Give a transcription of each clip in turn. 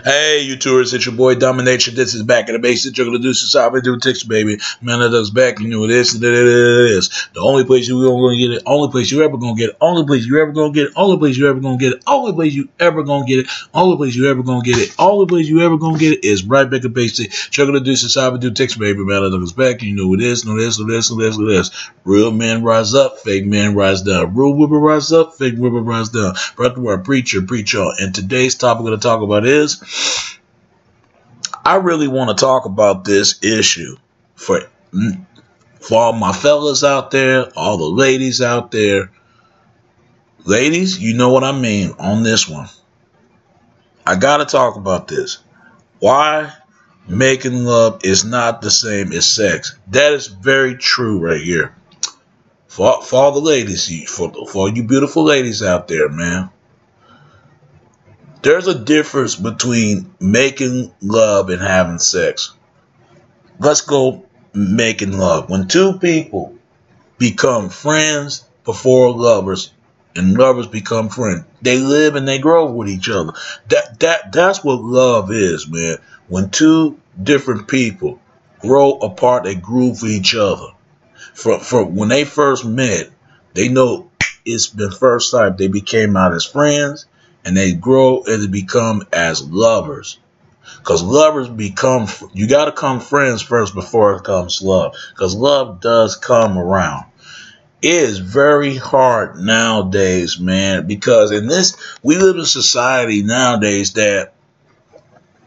Hey, you tourists, it's your boy Domination. This is Back in the Basic. You're gonna do society, do text, baby. Man, that us back. You know what it is. It is the only place you gonna get it. Only place you ever gonna get it. Only place you ever gonna get it. Only place you ever gonna get it. Only place you ever gonna get it. Only place you ever gonna get it. Only place you ever gonna get it is right back in basic. You're gonna do society, do text, baby. Man, that us back. You know what it is. No this. No this. No this. No this. Real men rise up. Fake men rise down. Real women rise up. Fake women rise down. Brother, word preacher, preach on. And today's topic we're gonna talk about is. I really want to talk about this issue for all my fellas out there, all the ladies out there. Ladies, you know what I mean on this one. I got to talk about this. Why making love is not the same as sex. That is very true right here. For all the ladies, for all you beautiful ladies out there, man. There's a difference between making love and having sex. Let's go making love. When two people become friends before lovers and lovers become friends, they live and they grow with each other. That's what love is, man. When two different people grow apart, they groove for each other. From when they first met, they know it's been first sight. They became out as friends. And they grow and they become as lovers. Because lovers become, you got to come friends first before it comes love. Because love does come around. It is very hard nowadays, man. Because we live in a society nowadays that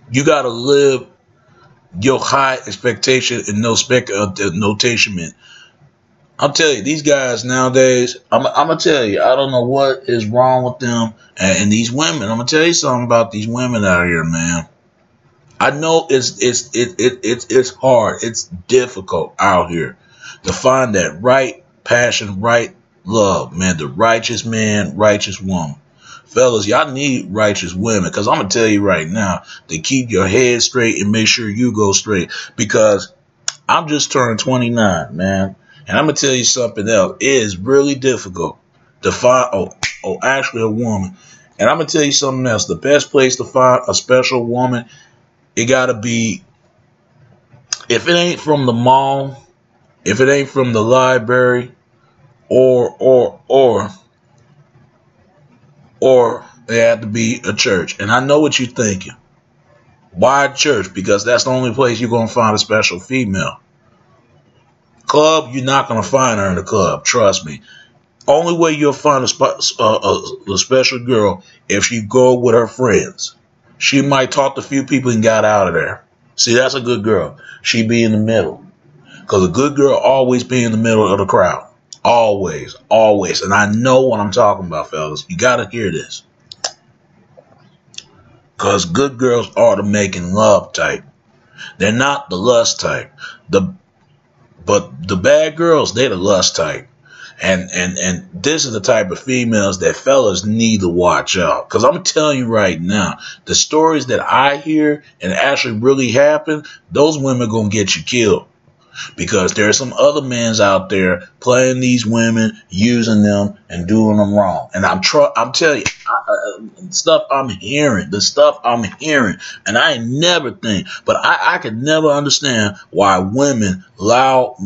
you got to live your high expectation and no notation, man. I'll tell you, these guys nowadays, I'm going to tell you, I don't know what is wrong with them and these women. I'm going to tell you something about these women out here, man. I know it's hard. It's difficult out here to find that right passion, right love, man. The righteous man, righteous woman. Fellas, y'all need righteous women because I'm going to tell you right now to keep your head straight and make sure you go straight because I'm just turned 29, man. And I'm going to tell you something else. It is really difficult to find, actually a woman. And I'm going to tell you something else. The best place to find a special woman, it got to be, if it ain't from the mall, if it ain't from the library, or it had to be a church. And I know what you're thinking. Why church? Because that's the only place you're going to find a special female. Club, you're not going to find her in the club. Trust me. Only way you'll find a special girl if you go with her friends. She might talk to a few people and got out of there. See, that's a good girl. She be in the middle. Because a good girl always be in the middle of the crowd. Always. Always. And I know what I'm talking about, fellas. You got to hear this. Because good girls are the making love type. They're not the lust type. But the bad girls, they're the lust type. And this is the type of females that fellas need to watch out. Because I'm telling you right now, the stories that I hear and actually really happen, those women are going to get you killed. Because there's some other men out there playing these women, using them, and doing them wrong. And I'm telling you, the stuff I'm hearing, and I ain't never think, but I could never understand why women allow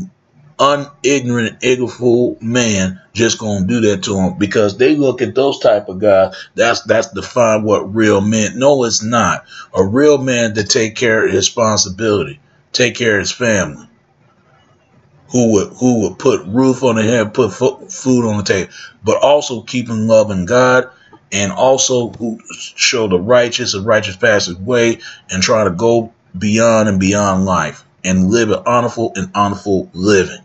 unignorant, ignorant man just gonna do that to them because they look at those type of guys. That's define what real men. No, it's not. A real man to take care of his responsibility, take care of his family. Who would put roof on the head, put food on the table, but also keeping loving God, and also who show the righteous passive way and try to go beyond and beyond life and live an honorful living.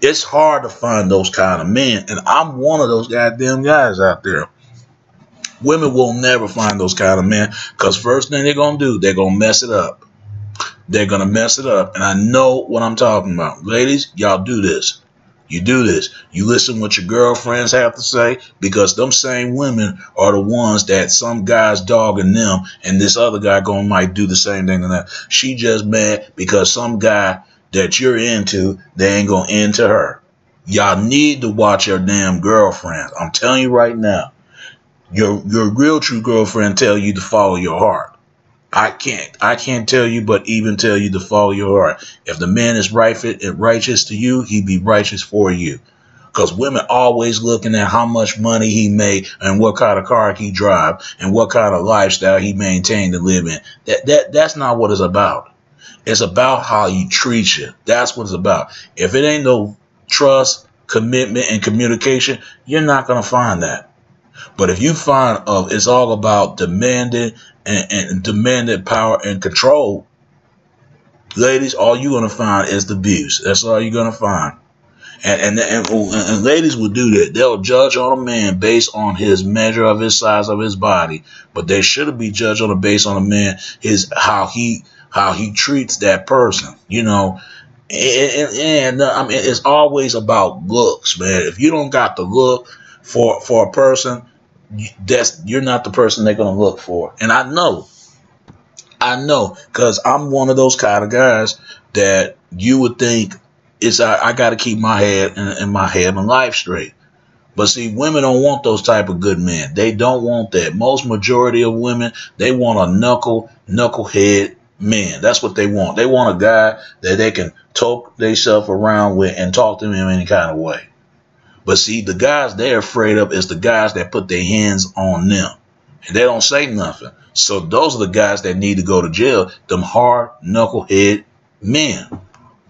It's hard to find those kind of men, and I'm one of those goddamn guys out there. Women will never find those kind of men because first thing they're gonna do, they're gonna mess it up. They're going to mess it up. And I know what I'm talking about. Ladies, y'all do this. You do this. You listen what your girlfriends have to say because them same women are the ones that some guy's dogging them and this other guy might do the same thing to that. She just mad because some guy that you're into, they ain't going to into her. Y'all need to watch your damn girlfriends. I'm telling you right now. Your real true girlfriend tell you to follow your heart. I can't tell you, but even tell you to follow your heart. If the man is righteous to you, he be righteous for you. Because women always looking at how much money he made and what kind of car he drive and what kind of lifestyle he maintained to live in. That's not what it's about. It's about how he treats you. That's what it's about. If it ain't no trust, commitment, and communication, you're not gonna find that. But if you find it's all about demanding and demanding power and control, ladies, all you're gonna find is the abuse. That's all you're gonna find. And ladies will do that. They'll judge on a man based on his measure of his size of his body, but they shouldn't be judged on based on a man how he treats that person. You know, and I mean, it's always about looks, man. If you don't got the look for a person, you're not the person they're gonna look for. And I know, because I'm one of those kind of guys that you would think I got to keep my head and my head and life straight. But see, women don't want those type of good men. They don't want that. Most majority of women, they want a knucklehead man. That's what they want. They want a guy that they can talk themselves around with and talk to him in any kind of way. But see, the guys they're afraid of is the guys that put their hands on them. And they don't say nothing. So those are the guys that need to go to jail. Them hard knucklehead men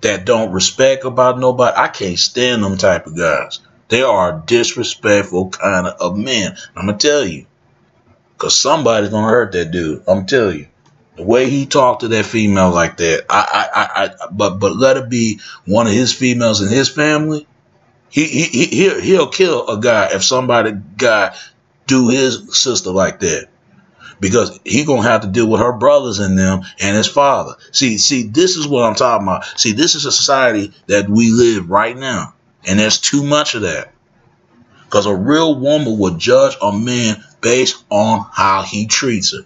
that don't respect about nobody. I can't stand them type of guys. They are disrespectful kind of men. I'm going to tell you. Because somebody's going to hurt that dude. I'm telling you. The way he talked to that female like that. But let it be one of his females in his family. He'll kill a guy if somebody do his sister like that. Because he gonna have to deal with her brothers and them and his father. See, this is what I'm talking about. See, this is a society that we live right now, and there's too much of that. Because a real woman would judge a man based on how he treats her,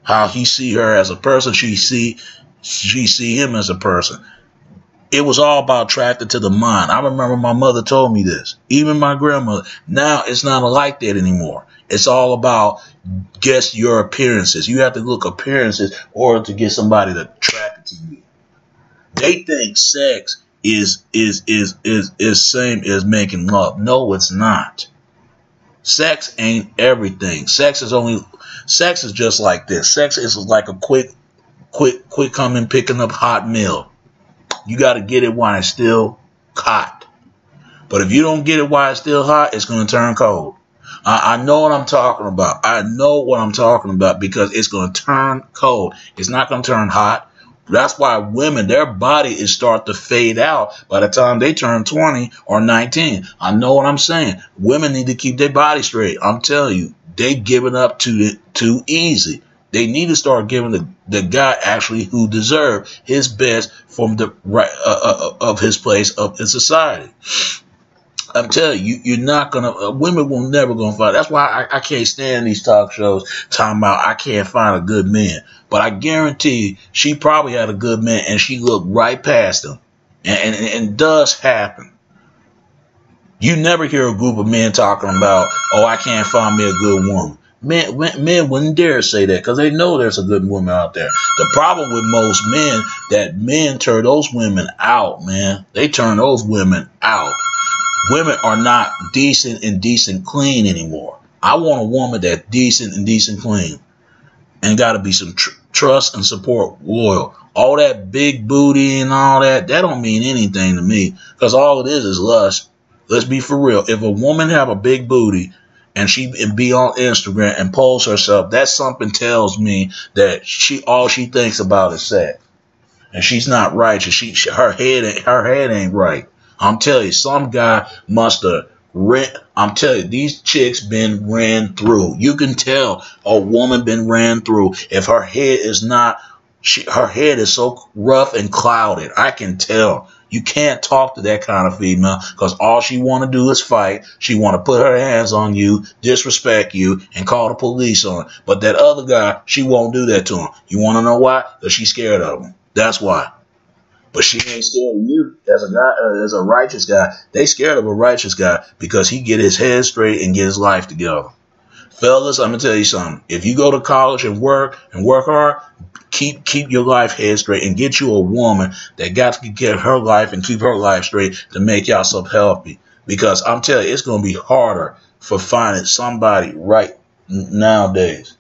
how he see her as a person. She see him as a person. It was all about attracted to the mind. I remember my mother told me this. Even my grandmother. Now it's not like that anymore. It's all about guess your appearances. You have to look appearances in order to get somebody to attract to you. They think sex is same as making love. No, it's not. Sex ain't everything. Sex is just like this. Sex is like a quick coming, picking up hot meal. You got to get it while it's still hot. But if you don't get it while it's still hot, it's going to turn cold. I know what I'm talking about. I know what I'm talking about because it's going to turn cold. It's not going to turn hot. That's why women, their body is start to fade out by the time they turn 20 or 19. I know what I'm saying. Women need to keep their body straight. I'm telling you, they giving up too easy. They need to start giving the guy actually who deserves his best from the right of his place up in society. I'm telling you, you're not gonna. Women will never gonna find. That's why I can't stand these talk shows talking about I can't find a good man. But I guarantee you, she probably had a good man and she looked right past him, and does happen. You never hear a group of men talking about, oh, I can't find me a good woman. Men wouldn't dare say that because they know there's a good woman out there. The problem with most men that men turn those women out, man. They turn those women out. Women are not decent and decent clean anymore. I want a woman that's decent and decent clean. And got to be some trust and support, loyal. All that big booty and all that don't mean anything to me. Because all it is lust. Let's be for real. If a woman have a big booty and she be on Instagram and post herself, that something tells me that all she thinks about is sex. And she's not righteous. Her head ain't right. I'm telling you, some guy must have I'm telling you, these chicks been ran through. You can tell a woman been ran through if her head is not. Her head is so rough and clouded. I can tell. You can't talk to that kind of female because all she want to do is fight. She want to put her hands on you, disrespect you, and call the police on. But that other guy, she won't do that to him. You want to know why? Because she's scared of him. That's why. But she ain't scared of you as a guy, as a righteous guy. They scared of a righteous guy because he get his head straight and get his life together. Fellas, I'm gonna tell you something. If you go to college and work hard, keep your life head straight and get you a woman that got to get her life and keep her life straight to make yourself healthy. Because I'm telling you, it's gonna be harder for finding somebody right nowadays.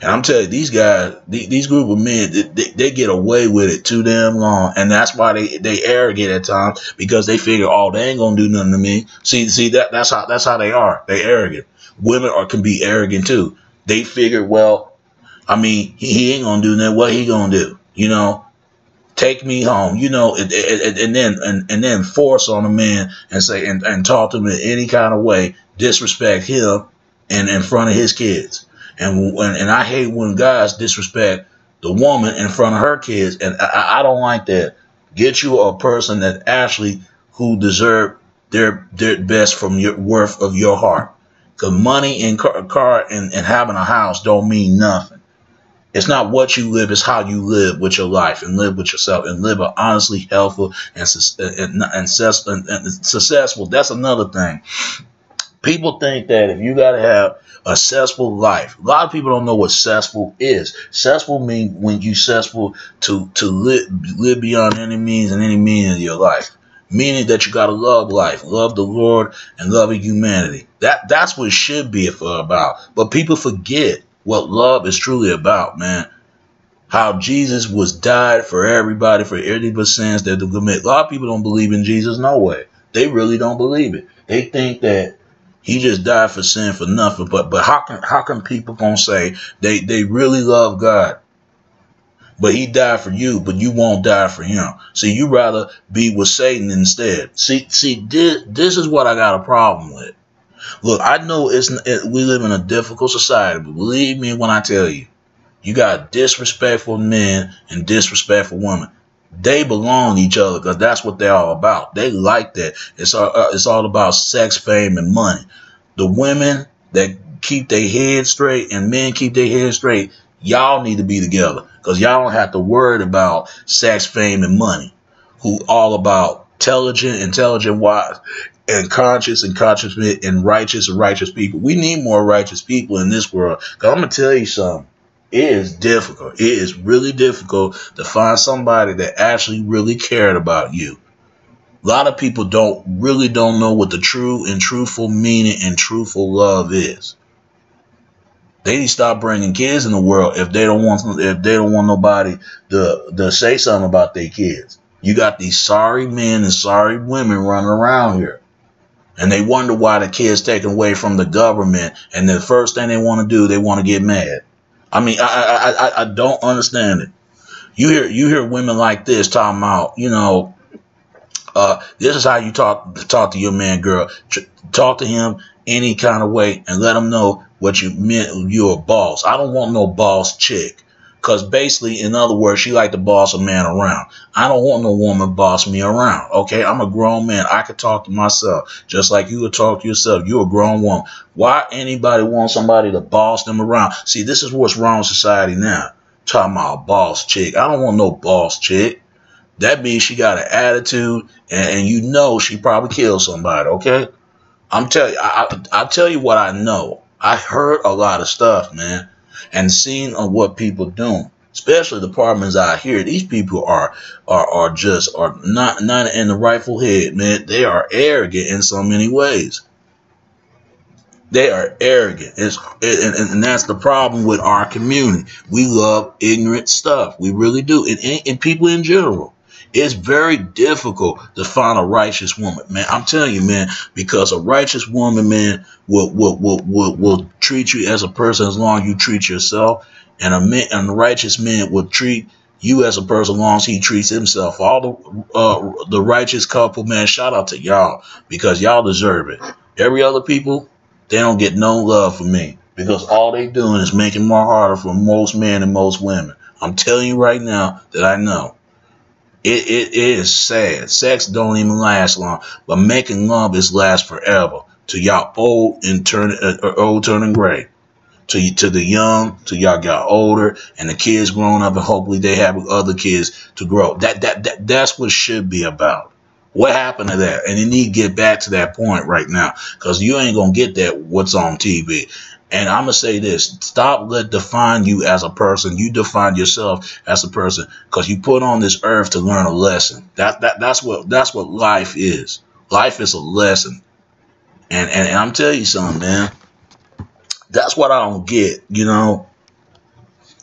And I'm telling you, these guys, these group of men, they get away with it too damn long, and that's why they arrogant at times, because they figure, oh, they ain't gonna do nothing to me. See that's how they are. They arrogant. Women can be arrogant too. They figure, well, I mean, he ain't gonna do nothing. What he gonna do? You know, take me home. You know, and then force on a man and say and talk to him in any kind of way, disrespect him and in front of his kids. And I hate when guys disrespect the woman in front of her kids, and I don't like that. Get you a person that actually who deserve their best from your worth of your heart. Because money and car and having a house don't mean nothing. It's not what you live, it's how you live with your life and live with yourself and live a honestly helpful and successful. That's another thing. People think that if you got to have a successful life, a lot of people don't know what successful is. Successful means when you successful to live beyond any means and any meaning of your life. Meaning that you got to love life, love the Lord, and love humanity. That's what it should be about. But people forget what love is truly about, man. How Jesus was died for everybody, for everybody's sins that they commit. A lot of people don't believe in Jesus, no way. They really don't believe it. They think that he just died for sin for nothing. But how can people gonna say they really love God? But he died for you, but you won't die for him. See, you rather be with Satan instead. See, this is what I got a problem with. Look, I know we live in a difficult society, but believe me when I tell you, you got disrespectful men and disrespectful women. They belong to each other because that's what they're all about. They like that. It's all about sex, fame, and money. The women that keep their head straight and men keep their head straight, y'all need to be together because y'all don't have to worry about sex, fame, and money. Who all about intelligent, wise, and conscious and righteous people. We need more righteous people in this world. Because I'm going to tell you something. It is difficult. It is really difficult to find somebody that actually really cared about you. A lot of people don't know what the true and truthful meaning and truthful love is. They need to stop bringing kids in the world if they don't want nobody to say something about their kids. You got these sorry men and sorry women running around here. And they wonder why the kids taken away from the government. And the first thing they want to do, they want to get mad. I mean, I don't understand it. You hear women like this talking about, you know, this is how you talk to your man, girl. Talk to him any kind of way and let him know what you meant. You're a boss. I don't want no boss chick. Because basically, in other words, she like to boss a man around. I don't want no woman boss me around. Okay, I'm a grown man. I could talk to myself just like you would talk to yourself. You're a grown woman. Why anybody want somebody to boss them around? See, this is what's wrong with society now. Talking about a boss chick. I don't want no boss chick. That means she got an attitude, and you know she probably killed somebody. Okay, I'm telling you. I'll tell you what I know. I heard a lot of stuff, man. And seeing on what people doing, especially the apartments out here, these people are not in the rightful head, man. They are arrogant in so many ways. They are arrogant, and that's the problem with our community. We love ignorant stuff, we really do, and people in general. It's very difficult to find a righteous woman, man. I'm telling you, man, because a righteous woman, man, will treat you as a person as long as you treat yourself, and a righteous man will treat you as a person as long as he treats himself. All the righteous couple, man, shout out to y'all because y'all deserve it. Every other people, they don't get no love from me because all they doing is making more harder for most men and most women. I'm telling you right now that I know. It is sad. Sex don't even last long, but making love is last forever. To y'all old turning gray. To the young, to y'all got older, and the kids growing up, and hopefully they have other kids to grow. That's what it should be about. What happened to that? And you need to get back to that point right now, because you ain't gonna get that what's on TV. And I'm gonna say this: stop let define you as a person. You define yourself as a person because you put on this earth to learn a lesson. That's what life is. Life is a lesson. And I'm telling you something, man. That's what I don't get. You know,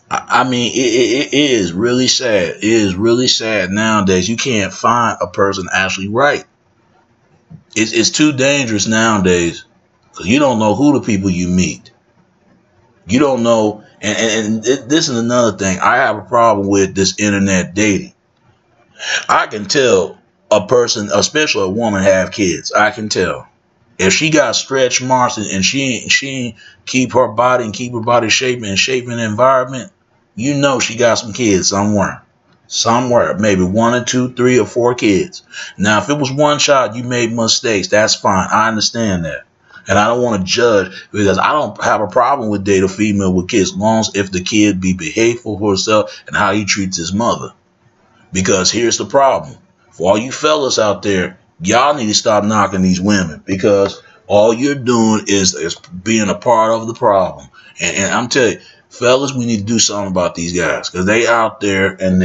I mean, it is really sad. It is really sad nowadays. You can't find a person actually right. It's too dangerous nowadays because you don't know who the people you meet. You don't know. And this is another thing. I have a problem with this internet dating. I can tell a person, especially a woman, have kids. I can tell. If she got stretch marks and she keep her body and keep her body shaping and shaping the environment, you know she got some kids somewhere. Somewhere. Maybe 1 or 2, 3 or 4 kids. Now, if it was one child, you made mistakes. That's fine. I understand that. And I don't want to judge because I don't have a problem with dating a female with kids as long as if the kid be behaveful for herself and how he treats his mother. Because here's the problem. For all you fellas out there, y'all need to stop knocking these women because all you're doing is being a part of the problem. And I'm telling you, fellas, we need to do something about these guys because they out there and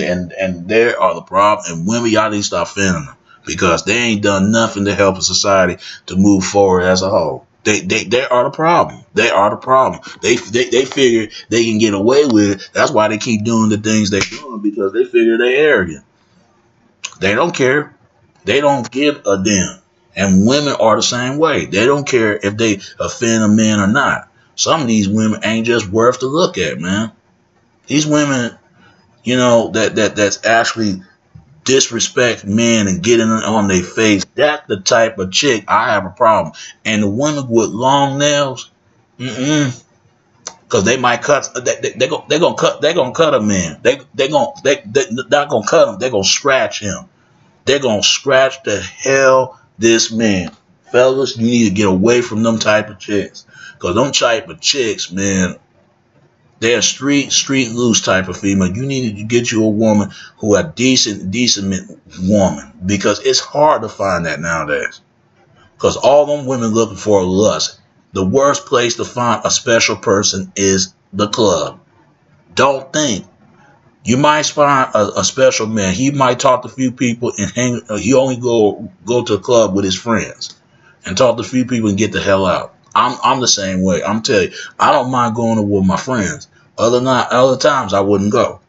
they are the problem. And women, y'all need to stop fanning them because they ain't done nothing to help a society to move forward as a whole. They are the problem. They are the problem. They figure they can get away with it. That's why they keep doing the things they're doing because they figure they're arrogant. They don't care. They don't give a damn. And women are the same way. They don't care if they offend a man or not. Some of these women ain't just worth to look at, man. These women, you know, that's actually disrespect men and getting on their face. That's the type of chick I have a problem. And the women with long nails, because they might cut. They're gonna cut a man. They're not gonna cut him. They're gonna scratch him. They're going to scratch the hell this man. Fellas, you need to get away from them type of chicks. Because them type of chicks, man, they're street loose type of female. You need to get you a woman who a decent woman. Because it's hard to find that nowadays. Because all them women looking for lust. The worst place to find a special person is the club. Don't think. You might find a special man. He might talk to a few people and hang. He only go to a club with his friends and talk to a few people and get the hell out. I'm the same way. I'm telling you, I don't mind going with my friends. Other times I wouldn't go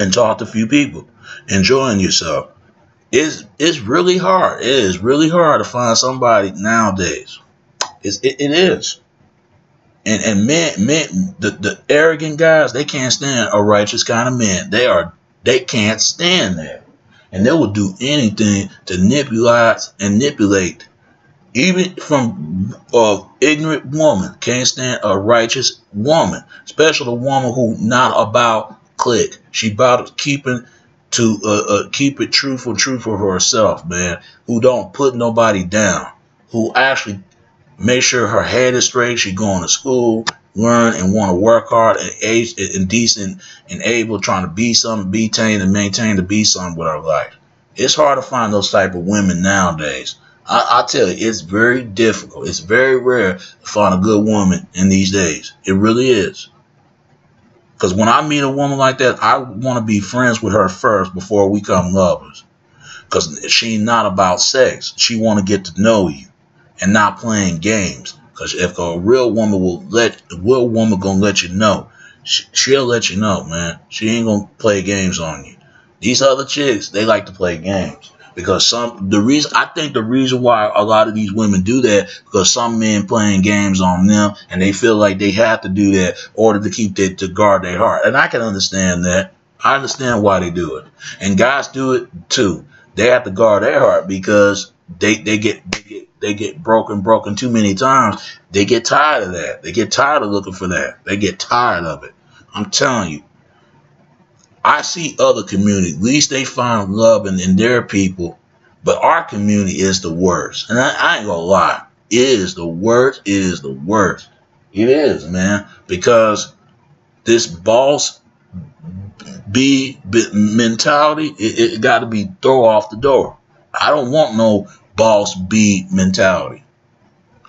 and talk to a few people, enjoying yourself. It's really hard. It is really hard to find somebody nowadays. It is. And men, the arrogant guys, they can't stand a righteous kind of man. They can't stand that. And they will do anything to manipulate. Even from ignorant woman, can't stand a righteous woman. Especially a woman who not about click. She about keeping to keep it truthful for herself, man. Who don't put nobody down. Who actually make sure her head is straight. She going to school, learn, and want to work hard and age and decent and able, trying to be something, be tamed and maintain to be something with her life. It's hard to find those type of women nowadays. I tell you, it's very difficult. It's very rare to find a good woman in these days. It really is. Because when I meet a woman like that, I want to be friends with her first before we become lovers. Because she not about sex. She want to get to know you. And not playing games, because if a real woman gonna let you know, she'll let you know, man. She ain't gonna play games on you. These other chicks, they like to play games because the reason why a lot of these women do that because some men playing games on them and they feel like they have to do that in order to keep that to guard their heart, and I can understand that. I understand why they do it, and guys do it too. They have to guard their heart because they get broken too many times. They get tired of that. They get tired of looking for that. They get tired of it. I'm telling you. I see other communities. At least they find love in their people. But our community is the worst. And I ain't gonna lie. It is the worst. It is the worst. It is, man. Because this boss B mentality, it got to be thrown off the door. I don't want no boss B mentality.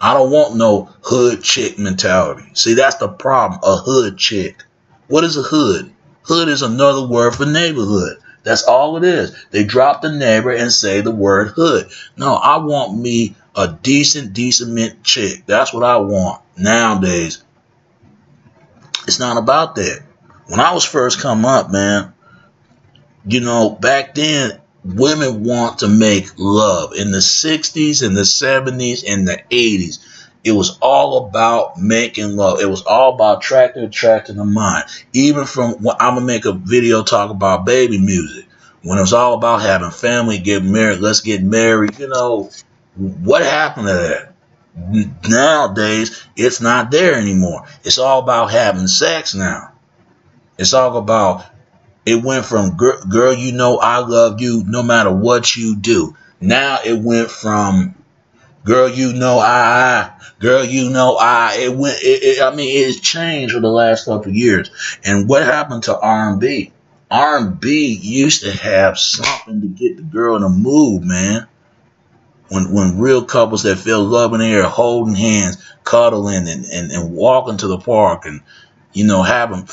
I don't want no hood chick mentality. See, that's the problem. A hood chick. What is a hood? Hood is another word for neighborhood. That's all it is. They drop the neighbor and say the word hood. No, I want me a decent mint chick. That's what I want. Nowadays, it's not about that. When I was first come up, man, you know, back then, women want to make love. In the 60s, in the 70s, in the 80s, it was all about making love. It was all about attracting the mind. Even from when I'm going to make a video talk about baby music. When it was all about having family, get married, let's get married. You know, what happened to that? Nowadays, it's not there anymore. It's all about having sex now. It's all about, it went from, girl, you know I love you no matter what you do. Now it went from, girl, you know girl, you know it's changed for the last couple of years. And what happened to R&B? R&B used to have something to get the girl in the mood, man. When real couples that feel love in the air, holding hands, cuddling, and walking to the park, and you know, having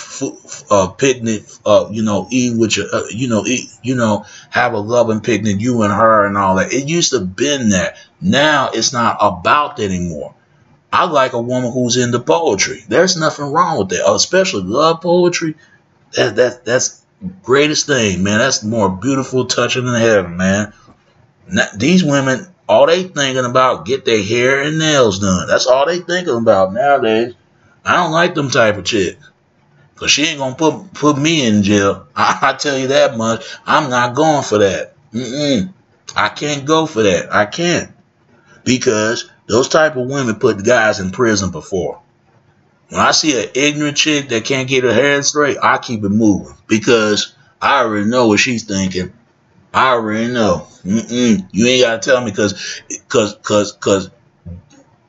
picnic, you know, eat with your, have a loving picnic, you and her and all that. It used to have been that. Now it's not about that anymore. I like a woman who's into poetry. There's nothing wrong with that, especially love poetry. That's the greatest thing, man. That's more beautiful, touching than heaven, man. Now, these women, all they thinking about, get their hair and nails done. That's all they thinking about nowadays. I don't like them type of chicks. Because she ain't going to put me in jail. I tell you that much. I'm not going for that. I can't go for that. I can't. Because those type of women put guys in prison before. When I see an ignorant chick that can't get her hair straight, I keep it moving. Because I already know what she's thinking. I already know. You ain't got to tell me because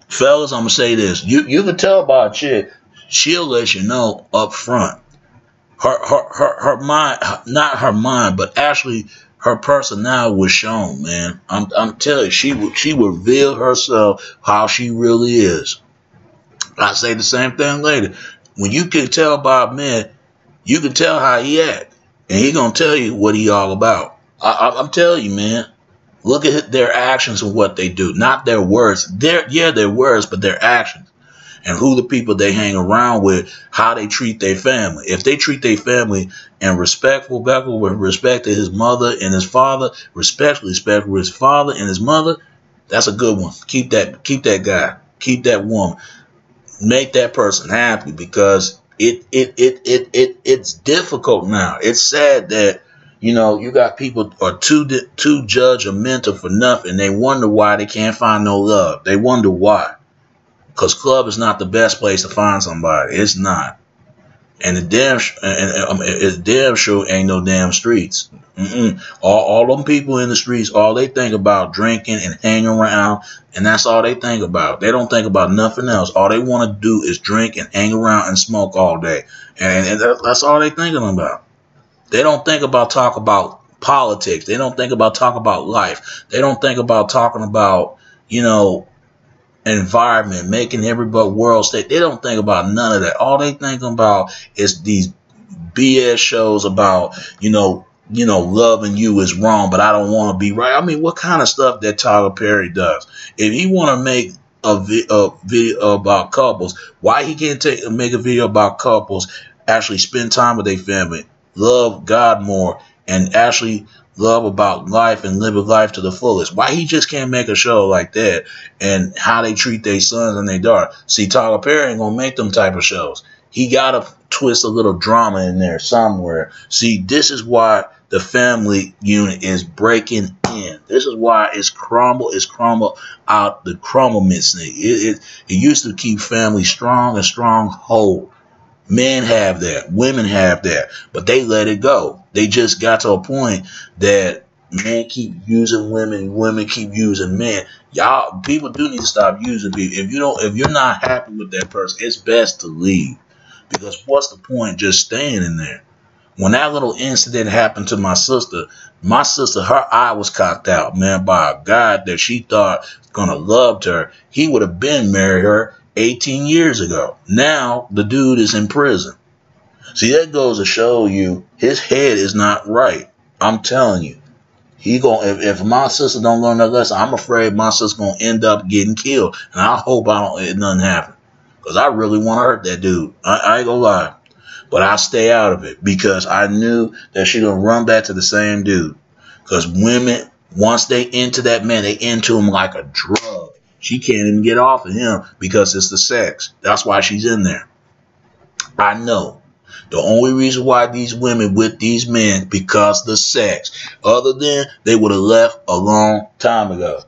fellas, I'm going to say this. You can tell by a chick, she'll let you know up front. Her mind, not her mind, but actually her personality was shown, man. I'm telling you, she will reveal herself how she really is. I say the same thing later. When you can tell by a man, you can tell how he act. And he going to tell you what he all about. I'm telling you, man. Look at their actions and what they do, not their words. Their words, but their actions and who the people they hang around with, how they treat their family. If they treat their family and respectful, with respect to his mother and his father, respectful with his father and his mother, that's a good one. Keep that guy, keep that woman, make that person happy because it's difficult now. It's sad that. You know, you got people are too judgmental for nothing. They wonder why they can't find no love. They wonder why. Because club is not the best place to find somebody. It's not. And it's damn sure ain't no damn streets. All them people in the streets, all they think about drinking and hanging around, and that's all they think about. They don't think about nothing else. All they want to do is drink and hang around and smoke all day. And that's all they thinking about. They don't think about talk about politics. They don't think about talk about life. They don't think about talking about, you know, environment, making everybody world state. They don't think about none of that. All they think about is these BS shows about, you know, loving you is wrong, but I don't want to be right. I mean, what kind of stuff that Tyler Perry does? If he want to make a video about couples, why he can't make a video about couples, actually spend time with their family, love God more, and actually love about life and live a life to the fullest? Why he just can't make a show like that and how they treat their sons and their daughter? See, Tyler Perry ain't gonna make them type of shows. He gotta twist a little drama in there somewhere. See, this is why the family unit is breaking in. This is why it's crumbled out the crumblement snake. It used to keep family strong and stronghold. Men have that. Women have that. But they let it go. They just got to a point that men keep using women, women keep using men. Y'all, people do need to stop using people. If you're not happy with that person, it's best to leave. Because what's the point just staying in there? When that little incident happened to my sister, her eye was cocked out, man, by a guy that she thought was gonna love her. He would have been married her 18 years ago. Now the dude is in prison. See, that goes to show you his head is not right. I'm telling you. If my sister don't learn that lesson, I'm afraid my sister's gonna end up getting killed. And I hope it doesn't happen. Because I really want to hurt that dude. I ain't gonna lie. But I stay out of it because I knew that she gonna run back to the same dude. Because women, once they into that man, they into him like a drug. She can't even get off of him because it's the sex. That's why she's in there. I know. The only reason why these women with these men because the sex. Other than they would have left a long time ago.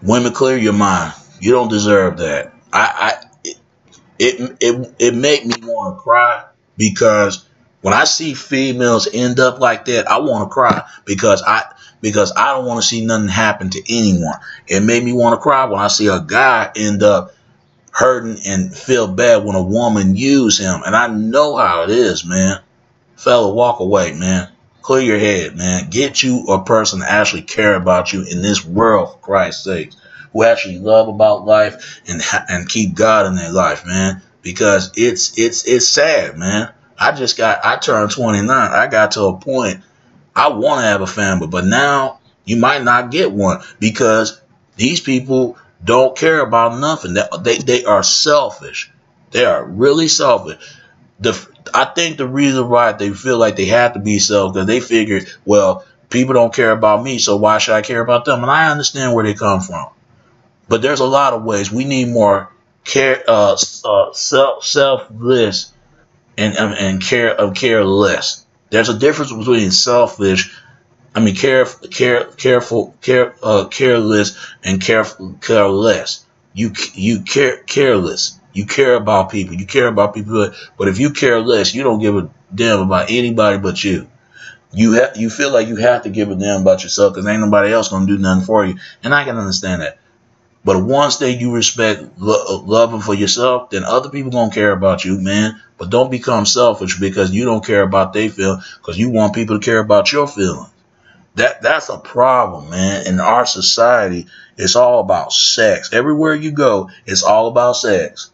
Women, clear your mind. You don't deserve that. It make me want to cry because when I see females end up like that, I want to cry because I don't want to see nothing happen to anyone. It made me want to cry when I see a guy end up hurting and feel bad when a woman use him. And I know how it is, man. Fella, walk away, man. Clear your head, man. Get you a person to actually care about you in this world, for Christ's sake. Who actually love about life and keep God in their life, man. Because it's sad, man. I turned 29. I got to a point I want to have a family, but now you might not get one because these people don't care about nothing. They are selfish. They are really selfish. I think the reason why they feel like they have to be selfish because they figure, well, people don't care about me, so why should I care about them? And I understand where they come from. But there's a lot of ways we need more selfless and careless. There's a difference between careless and careless. You care careless. You care about people. You care about people. But if you care less, you don't give a damn about anybody but you. You feel like you have to give a damn about yourself because ain't nobody else gonna do nothing for you. And I can understand that. But once you respect loving for yourself, then other people gonna care about you, man. But don't become selfish because you don't care about their feelings because you want people to care about your feelings. That's a problem, man. In our society, it's all about sex. Everywhere you go, it's all about sex.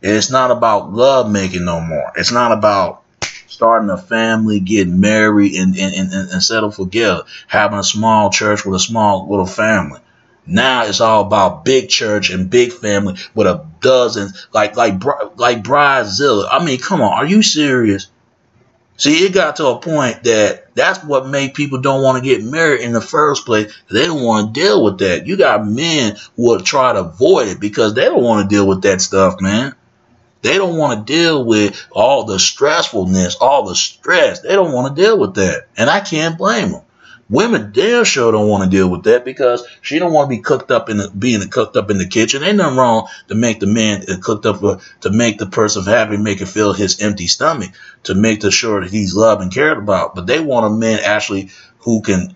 It's not about love making no more. It's not about starting a family, getting married, and settle for together. Having a small church with a small little family. Now it's all about big church and big family with a dozen, like Bridezilla. I mean, come on, are you serious? See, it got to a point that's what made people don't want to get married in the first place. They don't want to deal with that. You got men who will try to avoid it because they don't want to deal with that stuff, man. They don't want to deal with all the stressfulness, all the stress. They don't want to deal with that. And I can't blame them. Women damn sure don't want to deal with that because she don't want to be cooked up in the kitchen. Ain't nothing wrong to make the man cooked up to make the person happy, make it feel his empty stomach, to make sure that he's loved and cared about. But they want a man actually who can,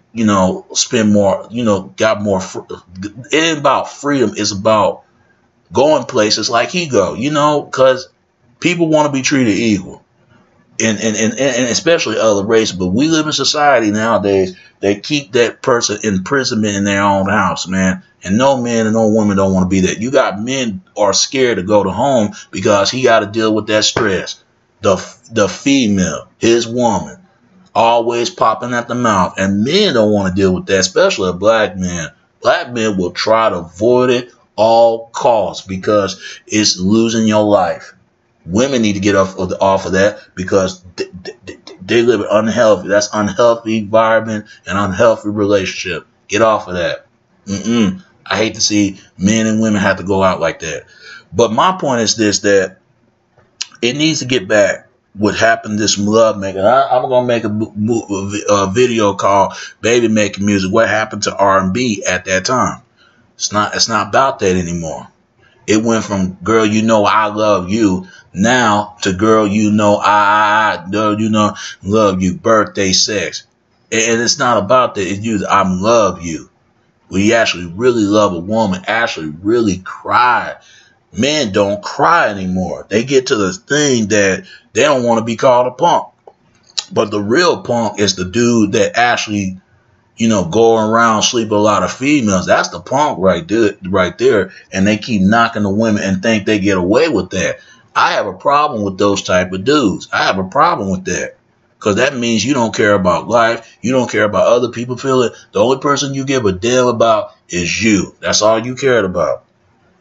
spend more, got more. It ain't about freedom. It's about going places like he go, because people want to be treated equal. And especially other races, but we live in society nowadays. They keep that person in imprisonment in their own house, man. And no man and no woman don't want to be there. You got men are scared to go to home because he got to deal with that stress. The female, his woman, always popping at the mouth, and men don't want to deal with that, especially a black man. Black men will try to avoid it all costs because it's losing your life. Women need to get off of that because they live unhealthy. That's unhealthy environment and unhealthy relationship. Get off of that. I hate to see men and women have to go out like that. But my point is this, that it needs to get back. What happened this love making? I'm gonna make a video called "Baby Making Music." What happened to R&B at that time? It's not about that anymore. It went from "Girl, I love you" now to "Girl, I love you." Birthday sex, and it's not about that. It's you. I love you. We actually really love a woman. Actually, really cry. Men don't cry anymore. They get to the thing that They don't want to be called a punk. But the real punk is the dude that actually, going around sleeping a lot of females. That's the punk right there. And they keep knocking the women and think they get away with that. I have a problem with those type of dudes. I have a problem with that. Because that means you don't care about life. You don't care about other people feeling. The only person you give a damn about is you. That's all you cared about.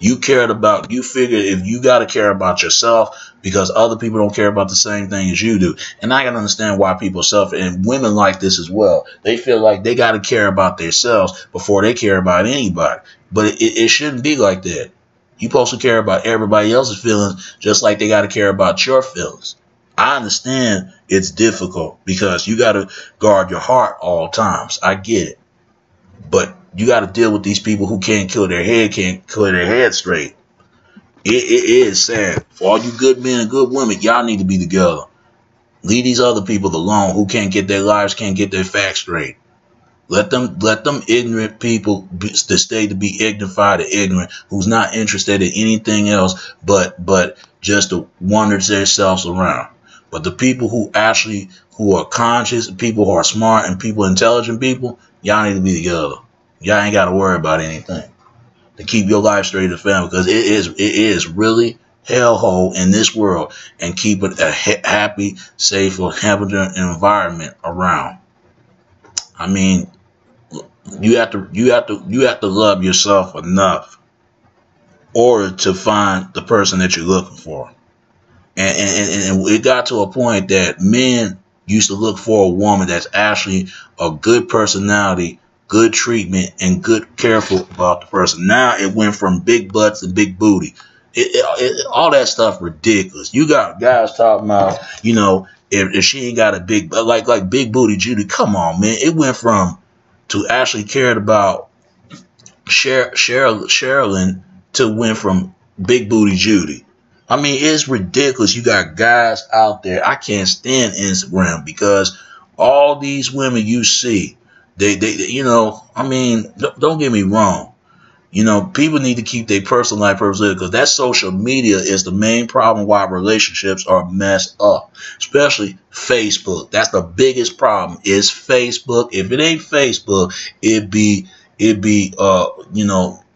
You figured if you got to care about yourself because other people don't care about the same thing as you do. And I can understand why people suffer. And women like this as well. They feel like they got to care about themselves before they care about anybody. But it shouldn't be like that. You're supposed to care about everybody else's feelings just like they got to care about your feelings. I understand it's difficult because you got to guard your heart all times. I get it. But you got to deal with these people who can't clear their head straight. It is sad. For all you good men and good women, y'all need to be together. Leave these other people alone who can't get their lives, can't get their facts straight. Let them ignorant people stay to be ignified and ignorant, who's not interested in anything else but just to wander themselves around. But the people who are conscious, people who are smart, and intelligent people, y'all need to be together. Y'all ain't got to worry about anything to keep your life straight and family, because it is really hellhole in this world, and keep it a happy, safe, or happy environment around. I mean, you have to love yourself enough in order to find the person that you're looking for. And it got to a point that men used to look for a woman that's actually a good personality, good treatment, and good careful about the person. Now it went from big butts and big booty. All that stuff ridiculous. You got guys talking about, if she ain't got a big, like big booty Judy. Come on, man. It went from to actually cared about Sherilyn to went from big booty Judy. I mean, it's ridiculous. You got guys out there. I can't stand Instagram because all these women you see, they don't get me wrong. People need to keep their personal life because that social media is the main problem why relationships are messed up, especially Facebook. That's the biggest problem is Facebook. If it ain't Facebook, it'd be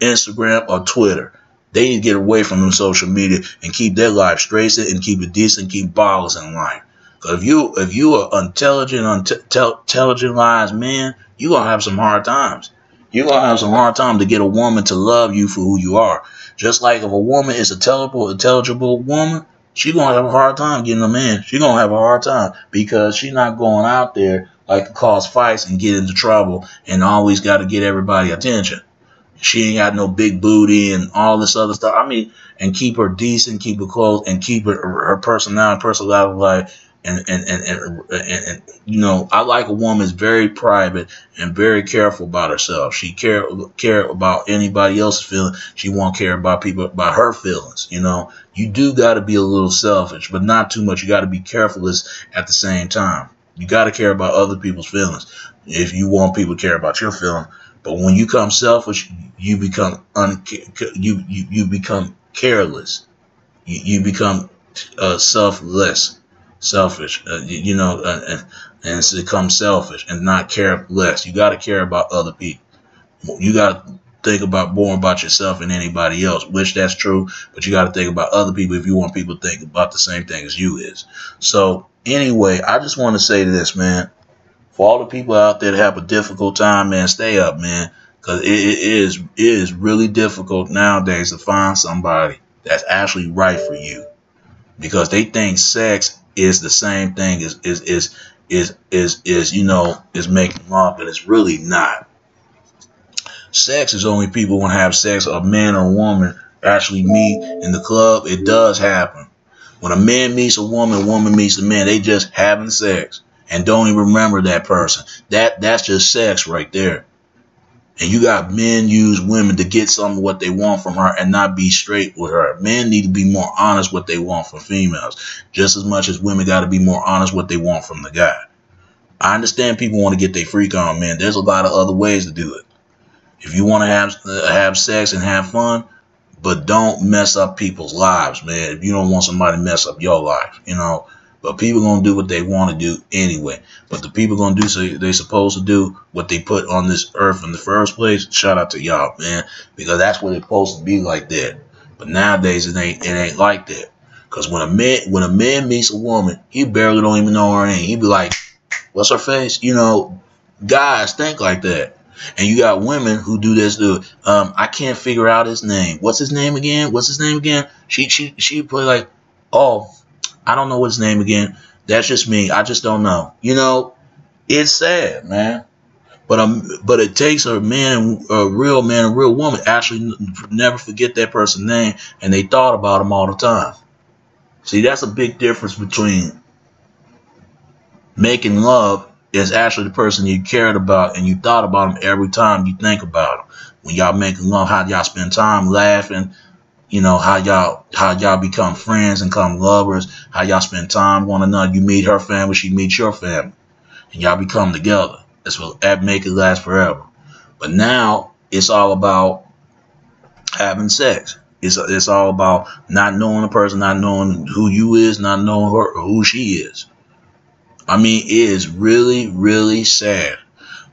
Instagram or Twitter. They need to get away from them social media and keep their life straight and keep it decent, keep ballers in life. Because if you are intelligent lies man, you're going to have some hard times. You're going to have some hard time to get a woman to love you for who you are. Just like if a woman is a intelligible woman, she's going to have a hard time getting a man. She's going to have a hard time because she's not going out there like to cause fights and get into trouble and always got to get everybody attention. She ain't got no big booty and all this other stuff. I mean, and keep her decent, keep her close, and keep her personality life. And I like a woman that's very private and very careful about herself. She care about anybody else's feelings. She won't care about her feelings. You do got to be a little selfish, but not too much. You got to be careful at the same time. You got to care about other people's feelings if you want people to care about your feelings. But when you become selfish, you become you become careless. You become selfish, and become selfish and not care less. You got to care about other people. You got to think about more about yourself than anybody else, which that's true. But you got to think about other people if you want people to think about the same thing as you is. So anyway, I just want to say this, man. For all the people out there that have a difficult time, man, stay up, man. Because it is really difficult nowadays to find somebody that's actually right for you. Because they think sex is the same thing as making love, but it's really not. Sex is only people want to have sex. A man or a woman actually meet in the club. It does happen. When a man meets a woman meets a man, they just having sex. And don't even remember that person. That's just sex right there. And you got men use women to get some of what they want from her and not be straight with her. Men need to be more honest what they want from females, just as much as women got to be more honest what they want from the guy. I understand people want to get their freak on, man. There's a lot of other ways to do it. If you want to have sex and have fun, but don't mess up people's lives, man. If you don't want somebody to mess up your life, But people gonna do what they want to do anyway. But the people gonna do so they supposed to do what they put on this earth in the first place. Shout out to y'all, man, because that's what it's supposed to be like that. But nowadays it ain't like that. Cause when a man meets a woman, he barely don't even know her name. He be like, "What's her face?" You know, guys think like that. And you got women who do this too. I can't figure out his name. What's his name again? What's his name again? She put like, oh, I don't know what his name again. That's just me. I just don't know. You know, it's sad, man. But it takes a man, a real man, a real woman actually never forget that person's name, and they thought about him all the time. See, that's a big difference between making love is actually the person you cared about and you thought about them every time you think about them. When y'all making love, how y'all spend time laughing, you know, how y'all become friends and become lovers, how y'all spend time with one another. You meet her family, she meets your family, and y'all become together. That's what that make it last forever. But now it's all about having sex. It's all about not knowing a person, not knowing who you is, not knowing her or who she is. I mean, it is really, really sad.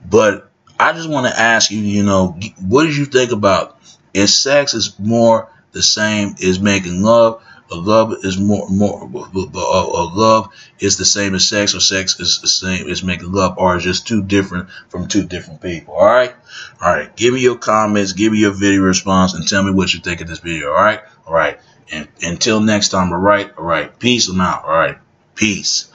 But I just want to ask you, you know, what did you think about if sex is more the same as making love? A love is love is the same as sex, or sex is the same as making love, or is just two different from two different people. All right. Give me your comments, give me your video response, and tell me what you think of this video. All right. And until next time. All right. Peace. I'm out. All right. Peace.